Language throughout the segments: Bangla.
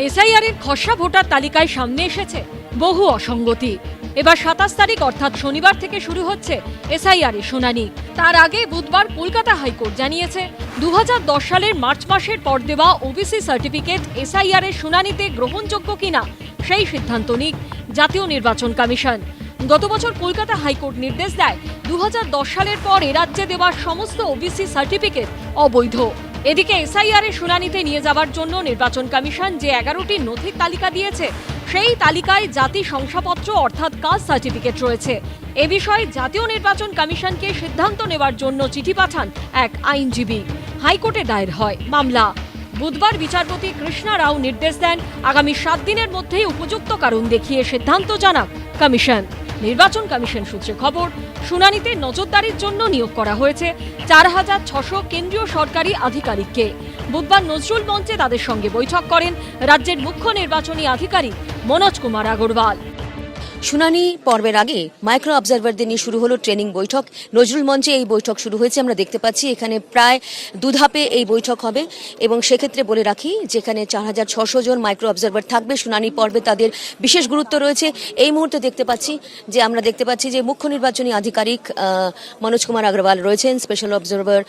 এসআইআরের খসড়া ভোটার তালিকায় সামনে এসেছে বহু অসঙ্গতি। এবার 27 তারিখ অর্থাৎ শনিবার থেকে শুরু হচ্ছে এসআইআরের শুনানি। তার আগে বুধবার কলকাতা হাইকোর্ট জানিয়েছে 2010 সালের মার্চ মাসের পর দেওয়া ওবিসি সার্টিফিকেট এসআইআরের শুনানিতে গ্রহণযোগ্য কিনা সেই সিদ্ধান্ত নিক জাতীয় নির্বাচন কমিশন। গত বছর কলকাতা হাইকোর্ট নির্দেশ দেয় 2010 সালের পর রাজ্যে দেওয়া সমস্ত ওবিসি সার্টিফিকেট অবৈধ। এদিকে এসআইআরের শুনানিতে নিয়ে যাওয়ার জন্য নির্বাচন কমিশন যে 11টি নথির তালিকা দিয়েছে সেই তালিকায় জাতি শংসাপত্র অর্থাৎ কাস্ট সার্টিফিকেট রয়েছে। এ বিষয়ে জাতীয় নির্বাচন কমিশনকে সিদ্ধান্ত নেওয়ার জন্য চিঠি পাঠান এক আইনজীবী। হাইকোর্টে দায়ের হয় মামলা। বুধবার বিচারপতি কৃষ্ণা রাও নির্দেশ দেন আগামী 7 দিনের মধ্যেই উপযুক্ত কারণ দেখিয়ে সিদ্ধান্ত জানাক কমিশন। নির্বাচন কমিশন সূত্রে খবর, শুনানিতে নজরদারির জন্য নিয়োগ করা হয়েছে 4600 কেন্দ্রীয় সরকারি আধিকারিককে। বুধবার নজরুল মঞ্চে তাদের সঙ্গে বৈঠক করেন রাজ্যের মুখ্য নির্বাচনী আধিকারিক মনোজ কুমার আগরওয়াল। শুনানি পর্বের আগে মাইক্রো অবজারভারদের নিয়ে শুরু হলো ট্রেনিং বৈঠক। নজরুল মঞ্চে এই বৈঠক শুরু হয়েছে। আমরা দেখতে পাচ্ছি এখানে প্রায় 2 ধাপে এই বৈঠক হবে এবং সেক্ষেত্রে বলে রাখি যেখানে 4600 জন মাইক্রো অবজারভার থাকবে। শুনানি পর্বে তাদের বিশেষ গুরুত্ব রয়েছে। এই মুহূর্তে আমরা দেখতে পাচ্ছি যে মুখ্য নির্বাচনী আধিকারিক মনোজ কুমার আগরওয়াল রয়েছেন, স্পেশাল অবজারভার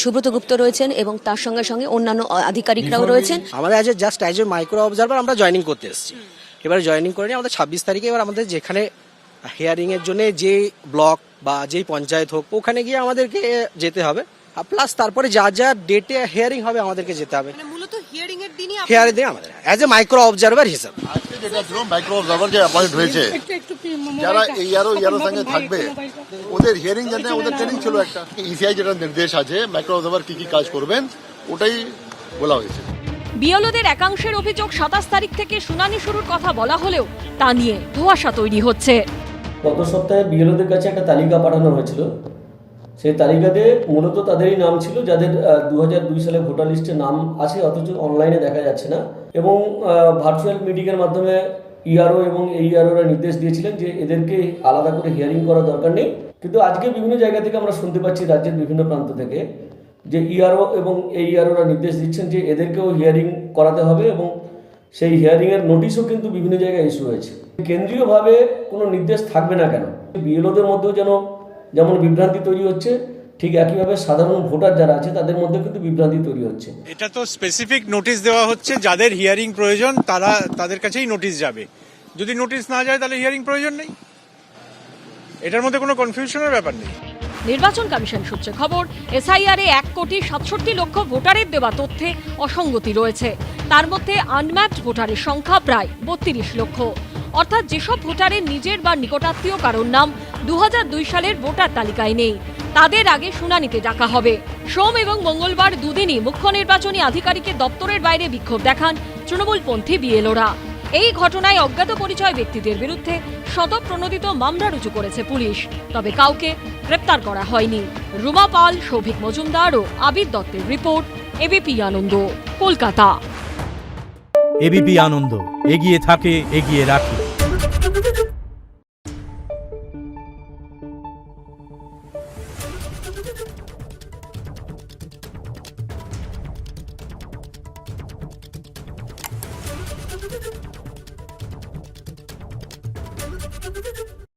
সুব্রত গুপ্ত রয়েছেন এবং তার সঙ্গে সঙ্গে অন্যান্য আধিকারিকরাও রয়েছেন। আমাদের just as a micro observer আমরা জয়েনিং করতে এসেছি। এবারে জয়েনিং করে নিয়ে আমাদের 26 তারিখে এবার আমাদের যেখানে হিয়ারিং এর জন্য যে ব্লক বা যেই পঞ্চায়েত হোক ওখানে গিয়ে আমাদেরকে যেতে হবে। প্লাস তারপরে যা যা ডেটে হিয়ারিং হবে আমাদেরকে যেতে হবে। মূলত হিয়ারিং এর দিনই আমাদের অ্যাজ এ মাইক্রো অবজারভার হিসাবে আজকে যেটা ছিল মাইক্রো অবজারভার যে অ্যাপয়েন্ট হয়েছে, যারা ইয়ারো সঙ্গে থাকবে ওদের হিয়ারিং জন্য ওদের ট্রেনিং ছিল একটা। ইসিআই যেটা নির্দেশ আছে মাইক্রো অবজারভার কি কাজ করবেন ওটাই বলা হয়েছে। বিএলওদের একাংশের অভিযোগ 27 তারিখ থেকে শুনানি শুরুর কথা বলা হলেও তা নিয়ে ধোঁয়াশা তৈরি হচ্ছে। গত সপ্তাহে বিএলওদের কাছে একটা তালিকা পাঠানো হয়েছিল। সেই তালিকাতে মূলত তাদেরই নাম ছিল যাদের 2002 সালে ভোটার লিস্টে নাম আছে অথচ অনলাইনে দেখা যাচ্ছে না, এবং ভার্চুয়াল মিটিংয়ের মাধ্যমে ইআরও এবং এইআরওরা নির্দেশ দিয়েছিলেন যে এদেরকে আলাদা করে হিয়ারিং করার দরকার নেই। কিন্তু আজকে বিভিন্ন জায়গা থেকে আমরা শুনতে পাচ্ছি রাজ্যের বিভিন্ন প্রান্ত থেকে যে ইআরও এবং এইআরওরা নির্দেশ দিচ্ছেন যে এদেরকেও হিয়ারিং করাতে হবে এবং সেই হিয়ারিংয়ের নোটিশও কিন্তু বিভিন্ন জায়গায় ইস্যু হয়েছে। কেন্দ্রীয়ভাবে কোনো নির্দেশ থাকবে না কেন? বিএলওদের মধ্যেও যেমন বিভ্রান্তি তৈরি হচ্ছে, ঠিক একইভাবে সাধারণ ভোটার যারা আছে তাদের মধ্যে কিন্তু বিভ্রান্তি তৈরি হচ্ছে। এটা তো স্পেসিফিক নোটিশ দেওয়া হচ্ছে, যাদের হিয়ারিং প্রয়োজন তাদের কাছেই নোটিশ যাবে। যদি নোটিশ না যায় তাহলে হিয়ারিং প্রয়োজন নেই। এটার মধ্যে কোনো কনফিউশনের ব্যাপার নেই। নির্বাচন কমিশন সূত্রে খবর, এসআইআরে 1,67,00,000 ভোটারের দেওয়া তথ্যে অসঙ্গতি রয়েছে। তার মধ্যে আনম্যাপড ভোটারের সংখ্যা প্রায় 32 লক্ষ। অর্থাৎ যেসব ভোটারের নিজের বা নিকটাত্মীয় কারোর নাম 2002 সালের ভোটার তালিকায় নেই তাদের আগে শুনানিতে ডাকা হবে। সোম এবং মঙ্গলবার দুদিনই মুখ্য নির্বাচনী আধিকারিকের দপ্তরের বাইরে বিক্ষোভ দেখান তৃণমূলপন্থী বিএলওরা। এই ঘটনায় অজ্ঞাত পরিচয় ব্যক্তিদের বিরুদ্ধে স্বতঃপ্রণোদিত মামলা রুজু করেছে পুলিশ, তবে কাউকে গ্রেপ্তার করা হয়নি। রুমা পাল, সৌভিক মজুমদার ও আবির দত্তের রিপোর্ট, এবিপি আনন্দ, কলকাতা। এবিপি আনন্দ, এগিয়ে থাকে, এগিয়ে রাখে।